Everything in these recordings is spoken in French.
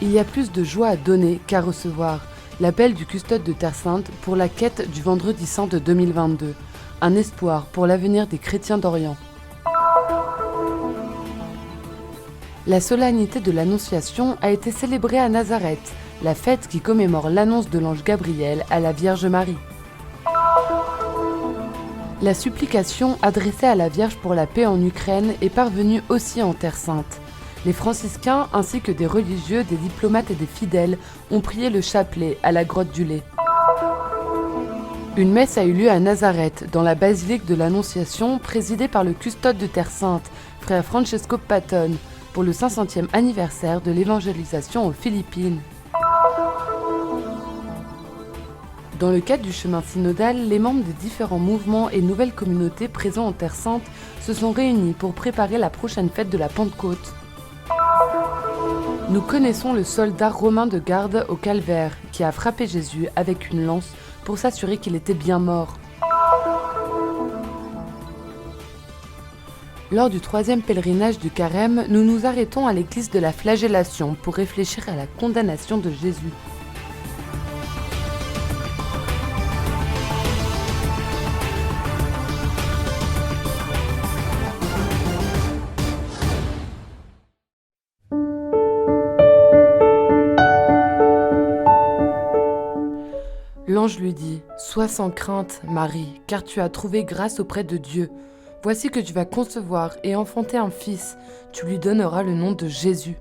Il y a plus de joie à donner qu'à recevoir. L'appel du custode de Terre Sainte pour la quête du Vendredi Saint de 2022. Un espoir pour l'avenir des chrétiens d'Orient. La solennité de l'Annonciation a été célébrée à Nazareth, la fête qui commémore l'annonce de l'ange Gabriel à la Vierge Marie. La supplication adressée à la Vierge pour la paix en Ukraine est parvenue aussi en Terre Sainte. Les franciscains ainsi que des religieux, des diplomates et des fidèles ont prié le chapelet à la grotte du Lait. Une messe a eu lieu à Nazareth, dans la basilique de l'Annonciation, présidée par le custode de Terre Sainte, frère Francesco Patton, pour le 500e anniversaire de l'évangélisation aux Philippines. Dans le cadre du chemin synodal, les membres des différents mouvements et nouvelles communautés présents en Terre Sainte se sont réunis pour préparer la prochaine fête de la Pentecôte. Nous connaissons le soldat romain de garde au calvaire qui a frappé Jésus avec une lance pour s'assurer qu'il était bien mort. Lors du 3e pèlerinage du Carême, nous nous arrêtons à l'église de la Flagellation pour réfléchir à la condamnation de Jésus. L'ange lui dit « Sois sans crainte, Marie, car tu as trouvé grâce auprès de Dieu. Voici que tu vas concevoir et enfanter un fils. Tu lui donneras le nom de Jésus. »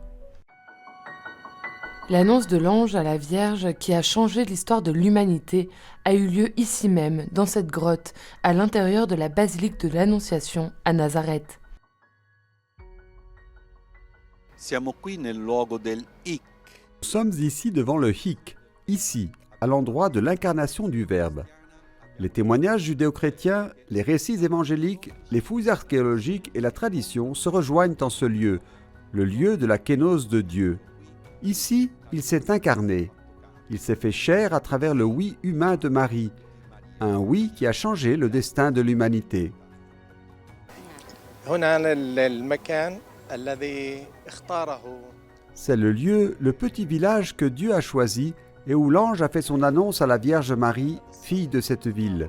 L'annonce de l'ange à la Vierge qui a changé l'histoire de l'humanité a eu lieu ici même, dans cette grotte, à l'intérieur de la basilique de l'Annonciation à Nazareth. Siamo qui nel luogo del hic. Nous sommes ici devant le hic, ici, à l'endroit de l'incarnation du Verbe. Les témoignages judéo-chrétiens, les récits évangéliques, les fouilles archéologiques et la tradition se rejoignent en ce lieu, le lieu de la kénose de Dieu. Ici, il s'est incarné. Il s'est fait chair à travers le oui humain de Marie, un oui qui a changé le destin de l'humanité. C'est le lieu, le petit village que Dieu a choisi et où l'ange a fait son annonce à la Vierge Marie, fille de cette ville.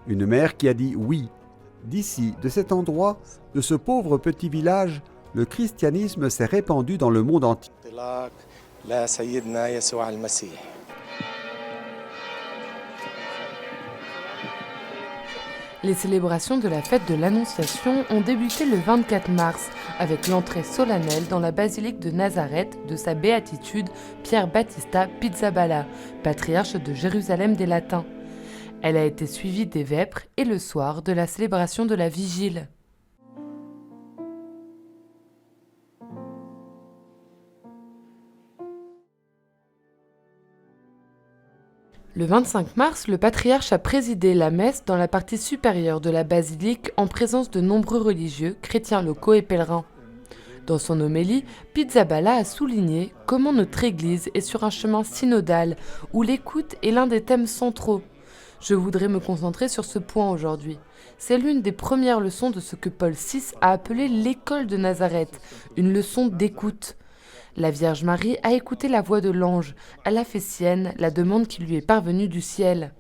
Une mère qui a dit oui. D'ici, de cet endroit, de ce pauvre petit village, le christianisme s'est répandu dans le monde entier. Les célébrations de la fête de l'Annonciation ont débuté le 24 mars avec l'entrée solennelle dans la basilique de Nazareth de sa béatitude Pierre Battista Pizzaballa, patriarche de Jérusalem des Latins. Elle a été suivie des vêpres et le soir de la célébration de la Vigile. Le 25 mars, le patriarche a présidé la messe dans la partie supérieure de la basilique en présence de nombreux religieux, chrétiens locaux et pèlerins. Dans son homélie, Pizzaballa a souligné comment notre Église est sur un chemin synodal où l'écoute est l'un des thèmes centraux. Je voudrais me concentrer sur ce point aujourd'hui. C'est l'une des premières leçons de ce que Paul VI a appelé l'école de Nazareth, une leçon d'écoute. La Vierge Marie a écouté la voix de l'ange, elle a fait sienne la demande qui lui est parvenue du ciel.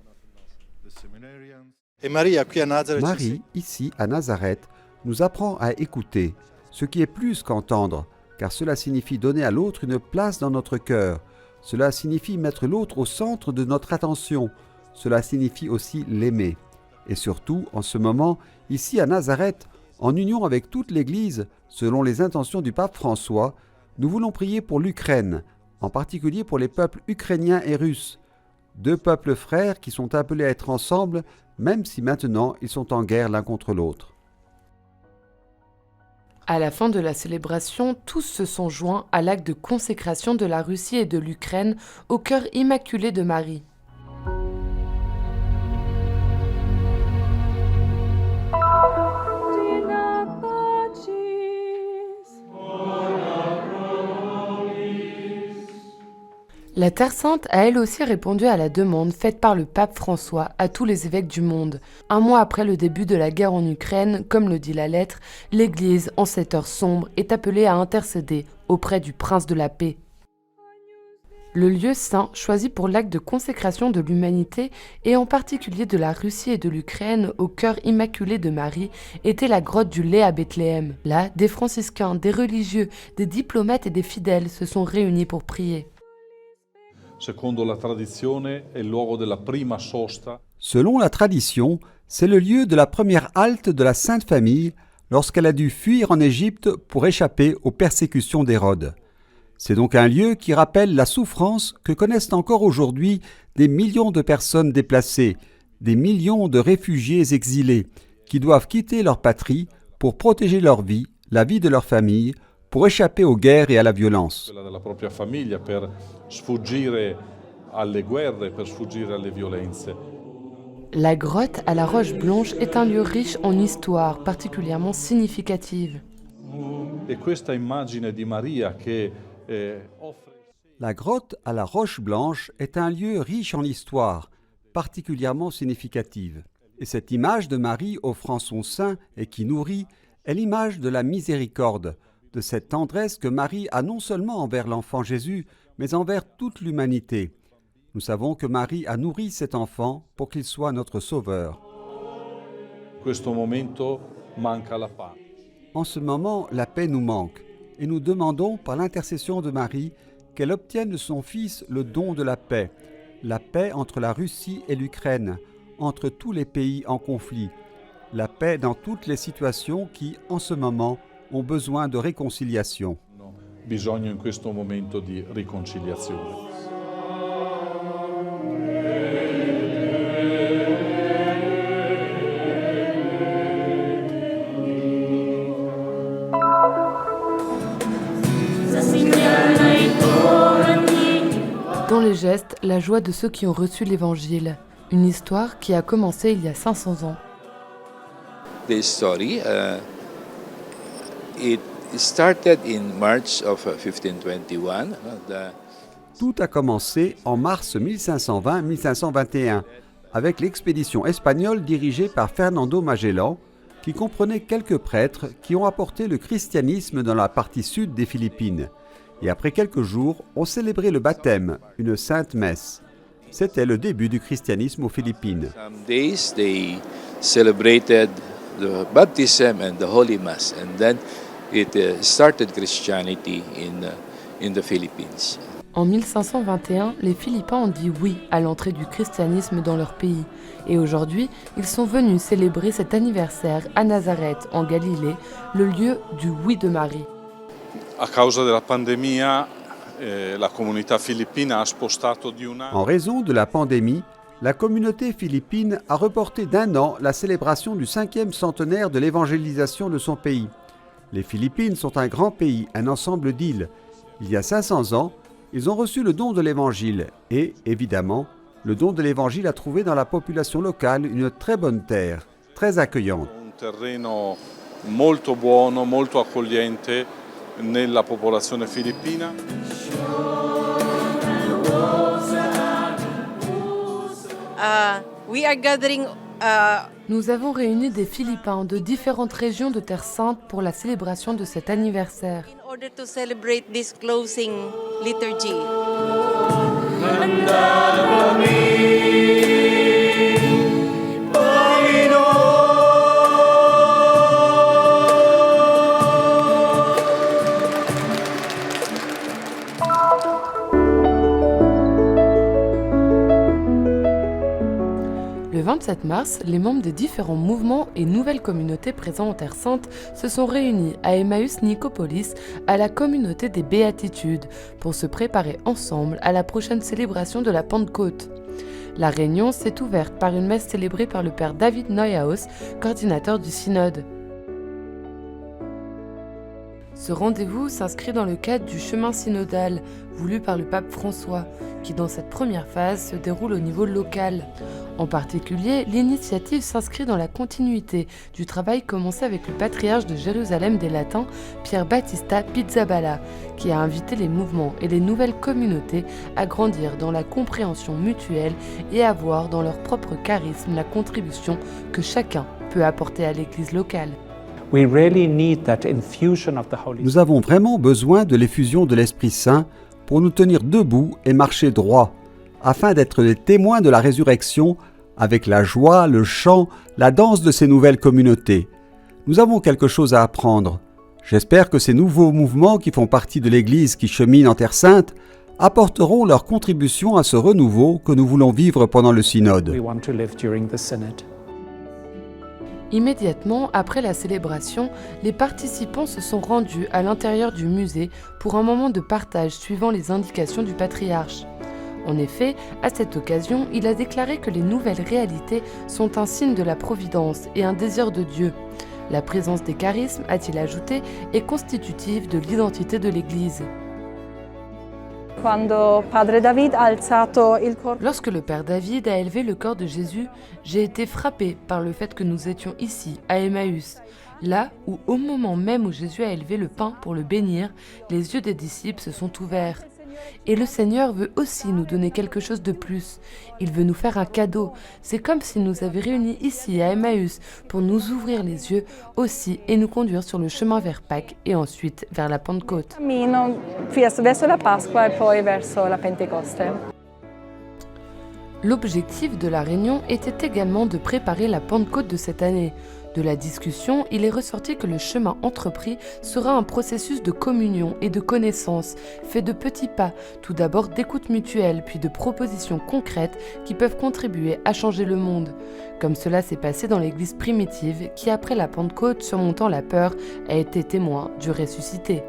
Marie, ici à Nazareth, nous apprend à écouter, ce qui est plus qu'entendre, car cela signifie donner à l'autre une place dans notre cœur. Cela signifie mettre l'autre au centre de notre attention. Cela signifie aussi l'aimer. Et surtout, en ce moment, ici à Nazareth, en union avec toute l'Église, selon les intentions du pape François, nous voulons prier pour l'Ukraine, en particulier pour les peuples ukrainiens et russes, deux peuples frères qui sont appelés à être ensemble, même si maintenant ils sont en guerre l'un contre l'autre. À la fin de la célébration, tous se sont joints à l'acte de consécration de la Russie et de l'Ukraine au cœur immaculé de Marie. La Terre Sainte a elle aussi répondu à la demande faite par le pape François à tous les évêques du monde. Un mois après le début de la guerre en Ukraine, comme le dit la lettre, l'Église, en cette heure sombre, est appelée à intercéder auprès du Prince de la Paix. Le lieu saint choisi pour l'acte de consécration de l'humanité et en particulier de la Russie et de l'Ukraine au cœur immaculé de Marie était la grotte du lait à Bethléem. Là, des franciscains, des religieux, des diplomates et des fidèles se sont réunis pour prier. Secondo la tradizione è il luogo della prima sosta. Selon la tradition, c'est le lieu de la première halte de la Sainte Famille lorsqu'elle a dû fuir en Égypte pour échapper aux persécutions d'Hérode. C'est donc un lieu qui rappelle la souffrance que connaissent encore aujourd'hui des millions de personnes déplacées, des millions de réfugiés exilés qui doivent quitter leur patrie pour protéger leur vie, la vie de leur famille, pour échapper aux guerres et à la violence. Quella della propria famiglia per sfuggire alle guerre, per sfuggire alle violenze. La grotte à la Roche Blanche est un lieu riche en histoire particulièrement significative. E questa immagine di Maria che offre. La grotte à la Roche Blanche est un lieu riche en histoire, particulièrement significative. Et cette image de Marie offrant son sein et qui nourrit est l'image de la miséricorde, de cette tendresse que Marie a non seulement envers l'enfant Jésus, mais envers toute l'humanité. Nous savons que Marie a nourri cet enfant pour qu'il soit notre sauveur. In questo momento manca la pace. En ce moment, la paix nous manque, et nous demandons par l'intercession de Marie qu'elle obtienne de son Fils le don de la paix entre la Russie et l'Ukraine, entre tous les pays en conflit, la paix dans toutes les situations qui, en ce moment, ont besoin de réconciliation. Bisogno in questo momento di riconciliazione. Dans les gestes, la joie de ceux qui ont reçu l'Évangile. Une histoire qui a commencé il y a 500 ans. The story, it started in March of 1521. Tout a commencé en mars 1520-1521 avec l'expédition espagnole dirigée par Fernando Magellan qui comprenait quelques prêtres qui ont apporté le christianisme dans la partie sud des Philippines. Et après quelques jours, on célébrait le baptême, une sainte messe. C'était le début du christianisme aux Philippines. Some days they celebrated the baptism and the Holy Mass, and then it started Christianity in the Philippines. En 1521, les Philippins ont dit oui à l'entrée du christianisme dans leur pays. Et aujourd'hui, ils sont venus célébrer cet anniversaire à Nazareth, en Galilée, le lieu du oui de Marie. A causa della pandemia, la comunità filippina ha spostato di un anno. En raison de la pandémie, la communauté philippine a reporté d'1 an la célébration du 5e centenaire de l'évangélisation de son pays. Les Philippines sont un grand pays, un ensemble d'îles. Il y a 500 ans, ils ont reçu le don de l'Évangile et, évidemment, le don de l'Évangile a trouvé dans la population locale une très bonne terre, très accueillante. Un terreno molto buono, molto accogliente nella popolazione filippina. We are gathering Nous avons réuni des Philippins de différentes régions de Terre Sainte pour la célébration de cet anniversaire. in order to celebrate this closing liturgy. Le 27 mars, les membres des différents mouvements et nouvelles communautés présents en Terre Sainte se sont réunis à Emmaüs Nicopolis, à la communauté des Béatitudes, pour se préparer ensemble à la prochaine célébration de la Pentecôte. La réunion s'est ouverte par une messe célébrée par le père David Neuhaus, coordinateur du synode. Ce rendez-vous s'inscrit dans le cadre du chemin synodal voulu par le pape François, qui dans cette première phase se déroule au niveau local. En particulier, l'initiative s'inscrit dans la continuité du travail commencé avec le patriarche de Jérusalem des Latins, Pierre Battista Pizzaballa, qui a invité les mouvements et les nouvelles communautés à grandir dans la compréhension mutuelle et à voir dans leur propre charisme la contribution que chacun peut apporter à l'Église locale. Nous avons vraiment besoin de l'effusion de l'Esprit Saint pour nous tenir debout et marcher droit, afin d'être les témoins de la résurrection avec la joie, le chant, la danse de ces nouvelles communautés. Nous avons quelque chose à apprendre. J'espère que ces nouveaux mouvements qui font partie de l'Église qui chemine en Terre Sainte apporteront leur contribution à ce renouveau que nous voulons vivre pendant le synode. Immédiatement après la célébration, les participants se sont rendus à l'intérieur du musée pour un moment de partage suivant les indications du patriarche. En effet, à cette occasion, il a déclaré que les nouvelles réalités sont un signe de la providence et un désir de Dieu. La présence des charismes, a-t-il ajouté, est constitutive de l'identité de l'Église. Lorsque le Père David a élevé le corps de Jésus, j'ai été frappé par le fait que nous étions ici, à Emmaüs, là où, au moment même où Jésus a élevé le pain pour le bénir, les yeux des disciples se sont ouverts. Et le Seigneur veut aussi nous donner quelque chose de plus. Il veut nous faire un cadeau. C'est comme s'il nous avait réunis ici à Emmaüs pour nous ouvrir les yeux aussi et nous conduire sur le chemin vers Pâques et ensuite vers la Pentecôte. L'objectif de la réunion était également de préparer la Pentecôte de cette année. De la discussion, il est ressorti que le chemin entrepris sera un processus de communion et de connaissance, fait de petits pas, tout d'abord d'écoute mutuelle, puis de propositions concrètes qui peuvent contribuer à changer le monde. Comme cela s'est passé dans l'Église primitive, qui après la Pentecôte, surmontant la peur, a été témoin du ressuscité.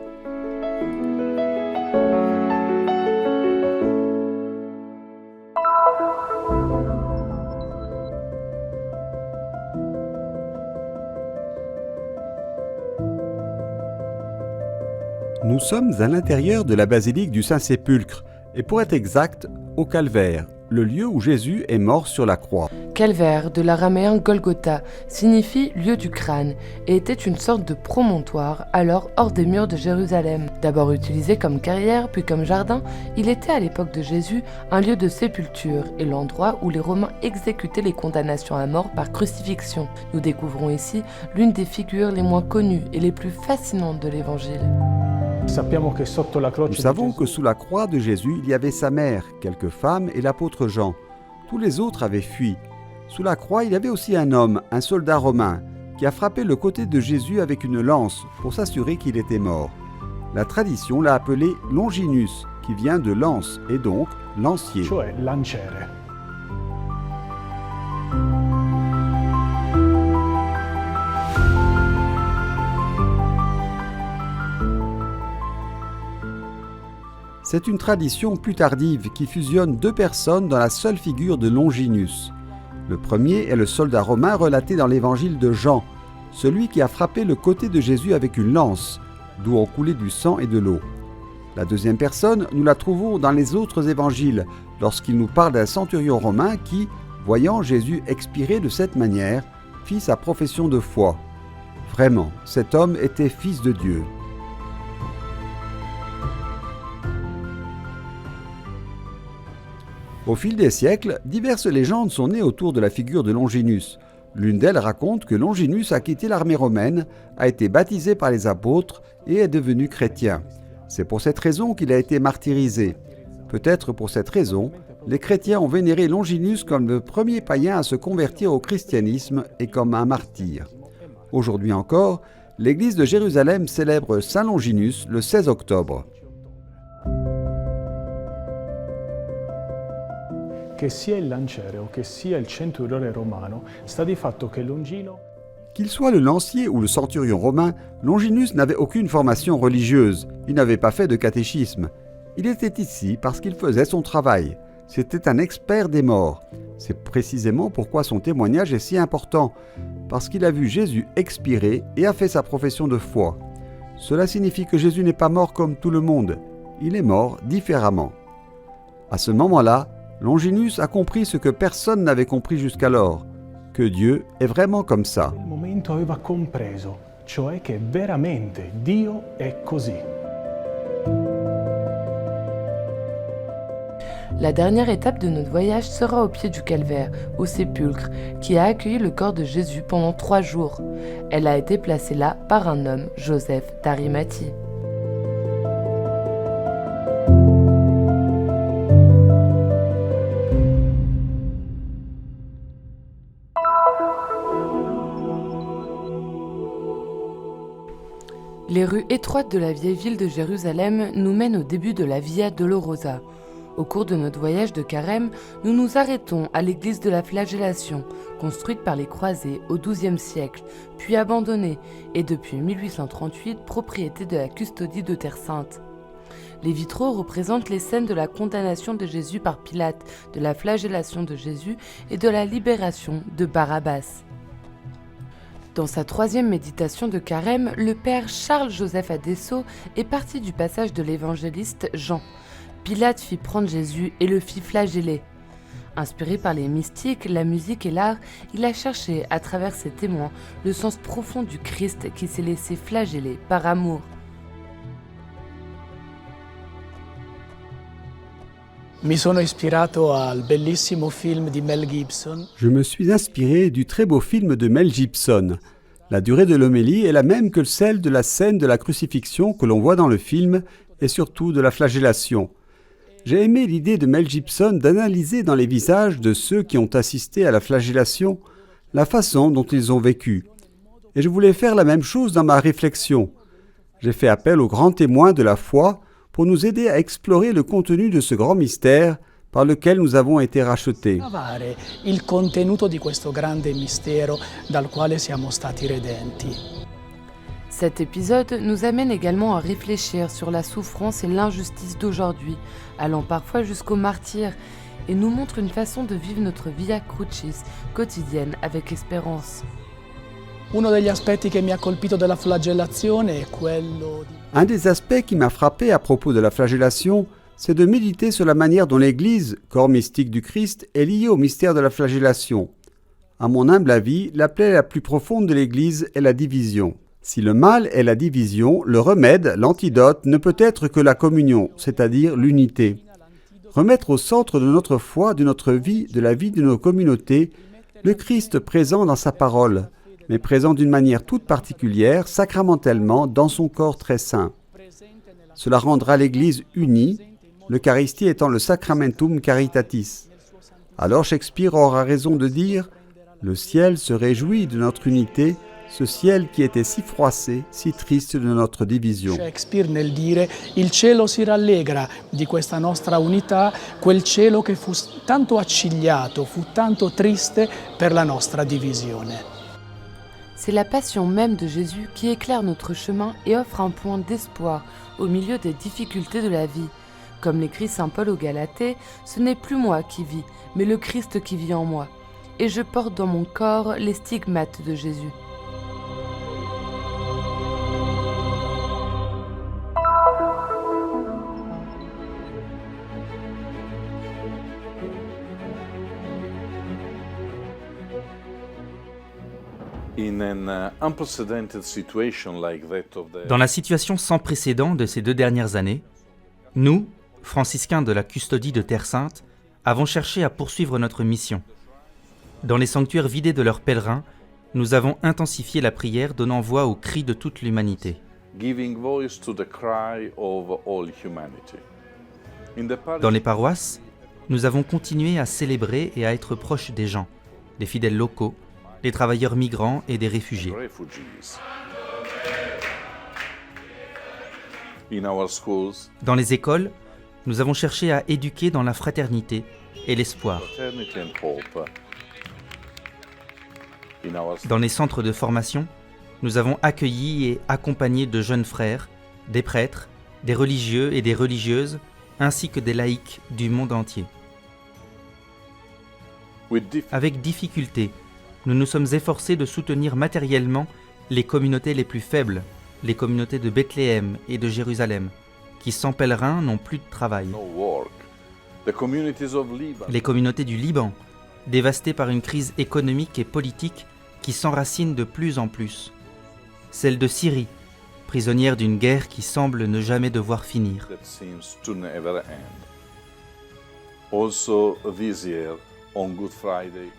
Nous sommes à l'intérieur de la basilique du Saint-Sépulcre, et pour être exact, au Calvaire, le lieu où Jésus est mort sur la croix. Calvaire, de l'araméen Golgotha, signifie lieu du crâne et était une sorte de promontoire alors hors des murs de Jérusalem. D'abord utilisé comme carrière puis comme jardin, il était à l'époque de Jésus un lieu de sépulture et l'endroit où les Romains exécutaient les condamnations à mort par crucifixion. Nous découvrons ici l'une des figures les moins connues et les plus fascinantes de l'Évangile. Nous savons que sous la croix de Jésus, il y avait sa mère, quelques femmes et l'apôtre Jean. Tous les autres avaient fui. Sous la croix, il y avait aussi un homme, un soldat romain, qui a frappé le côté de Jésus avec une lance pour s'assurer qu'il était mort. La tradition l'a appelé Longinus, qui vient de lance et donc lancier. C'est une tradition plus tardive qui fusionne deux personnes dans la seule figure de Longinus. Le premier est le soldat romain relaté dans l'évangile de Jean, celui qui a frappé le côté de Jésus avec une lance, d'où ont coulé du sang et de l'eau. La deuxième personne, nous la trouvons dans les autres évangiles, lorsqu'il nous parle d'un centurion romain qui, voyant Jésus expirer de cette manière, fit sa profession de foi. Vraiment, cet homme était fils de Dieu. Au fil des siècles, diverses légendes sont nées autour de la figure de Longinus. L'une d'elles raconte que Longinus a quitté l'armée romaine, a été baptisé par les apôtres et est devenu chrétien. C'est pour cette raison qu'il a été martyrisé. Peut-être pour cette raison, les chrétiens ont vénéré Longinus comme le premier païen à se convertir au christianisme et comme un martyr. Aujourd'hui encore, l'église de Jérusalem célèbre Saint Longinus le 16 octobre. Che sia il lanciere o che sia il centurione romano, sta di fatto che Longino... Qu'il soit le lancier ou le centurion romain, Longinus n'avait aucune formation religieuse, il n'avait pas fait de catéchisme. Il était ici parce qu'il faisait son travail. C'était un expert des morts. C'est précisément pourquoi son témoignage est si important, parce qu'il a vu Jésus expirer et a fait sa profession de foi. Cela signifie que Jésus n'est pas mort comme tout le monde, il est mort différemment. À ce moment-là, Longinus a compris ce que personne n'avait compris jusqu'alors, que Dieu est vraiment comme ça. Nel momento aveva compreso, cioè che veramente Dio è così. La dernière étape de notre voyage sera au pied du calvaire, au sépulcre, qui a accueilli le corps de Jésus pendant 3 jours. Elle a été placée là par un homme, Joseph d'Arimathie. Les rues étroites de la vieille ville de Jérusalem nous mènent au début de la Via Dolorosa. Au cours de notre voyage de Carême, nous nous arrêtons à l'église de la Flagellation, construite par les croisés au XIIe siècle, puis abandonnée et depuis 1838 propriété de la custodie de Terre Sainte. Les vitraux représentent les scènes de la condamnation de Jésus par Pilate, de la flagellation de Jésus et de la libération de Barabbas. Dans sa troisième méditation de Carême, le père Charles-Joseph Adesso est parti du passage de l'évangéliste Jean. Pilate fit prendre Jésus et le fit flageller. Inspiré par les mystiques, la musique et l'art, il a cherché, à travers ses témoins, le sens profond du Christ qui s'est laissé flageller par amour. Mi sono ispirato al bellissimo film di Mel Gibson. Je me suis inspiré du très beau film de Mel Gibson. La durée de l'homélie est la même que celle de la scène de la crucifixion que l'on voit dans le film et surtout de la flagellation. J'ai aimé l'idée de Mel Gibson d'analyser dans les visages de ceux qui ont assisté à la flagellation la façon dont ils ont vécu. Et je voulais faire la même chose dans ma réflexion. J'ai fait appel aux grands témoins de la foi pour nous aider à explorer le contenu de ce grand mystère par lequel nous avons été rachetés. Il contenuto di questo grande mistero dal quale siamo stati redenti. Cet épisode nous amène également à réfléchir sur la souffrance et l'injustice d'aujourd'hui, allant parfois jusqu'au martyre, et nous montre une façon de vivre notre via crucis quotidienne avec espérance. Uno degli aspetti che mi ha colpito della flagellazione è quello di... Un des aspects qui m'a frappé à propos de la flagellation, c'est de méditer sur la manière dont l'Église, corps mystique du Christ, est liée au mystère de la flagellation. À mon humble avis, la plaie la plus profonde de l'Église est la division. Si le mal est la division, le remède, l'antidote, ne peut être que la communion, c'est-à-dire l'unité. Remettre au centre de notre foi, de notre vie, de la vie de nos communautés, le Christ présent dans sa parole, mais présent d'une manière toute particulière, sacramentellement, dans son corps très saint. Cela rendra l'Église unie, l'Eucharistie étant le sacramentum caritatis. Alors Shakespeare aura raison de dire « Le ciel se réjouit de notre unité, ce ciel qui était si froissé, si triste de notre division. » Shakespeare nel dire «Il cielo si rallegra di questa nostra unità, quel cielo che fu tanto accigliato, fu tanto triste per la nostra divisione». C'est la passion même de Jésus qui éclaire notre chemin et offre un point d'espoir au milieu des difficultés de la vie. Comme l'écrit saint Paul aux Galatais, ce n'est plus moi qui vis, mais le Christ qui vit en moi. Et je porte dans mon corps les stigmates de Jésus. Dans la situation sans précédent de ces 2 dernières années, nous, franciscains de la custodie de Terre Sainte, avons cherché à poursuivre notre mission. Dans les sanctuaires vidés de leurs pèlerins, nous avons intensifié la prière donnant voix aux cris de toute l'humanité. Dans les paroisses, nous avons continué à célébrer et à être proches des gens, des fidèles locaux, des travailleurs migrants et des réfugiés. Dans les écoles, nous avons cherché à éduquer dans la fraternité et l'espoir. Dans les centres de formation, nous avons accueilli et accompagné de jeunes frères, des prêtres, des religieux et des religieuses, ainsi que des laïcs du monde entier. Avec difficulté, nous nous sommes efforcés de soutenir matériellement les communautés les plus faibles, les communautés de Bethléem et de Jérusalem, qui sans pèlerins n'ont plus de travail. Les communautés du Liban, dévastées par une crise économique et politique qui s'enracine de plus en plus. Celles de Syrie, prisonnières d'une guerre qui semble ne jamais devoir finir.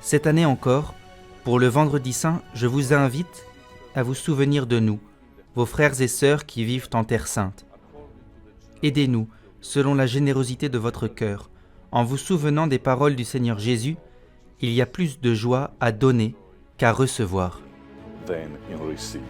Cette année encore, pour le Vendredi Saint, je vous invite à vous souvenir de nous, vos frères et sœurs qui vivent en Terre Sainte. Aidez-nous, selon la générosité de votre cœur, en vous souvenant des paroles du Seigneur Jésus, il y a plus de joie à donner qu'à recevoir. Than in receiving.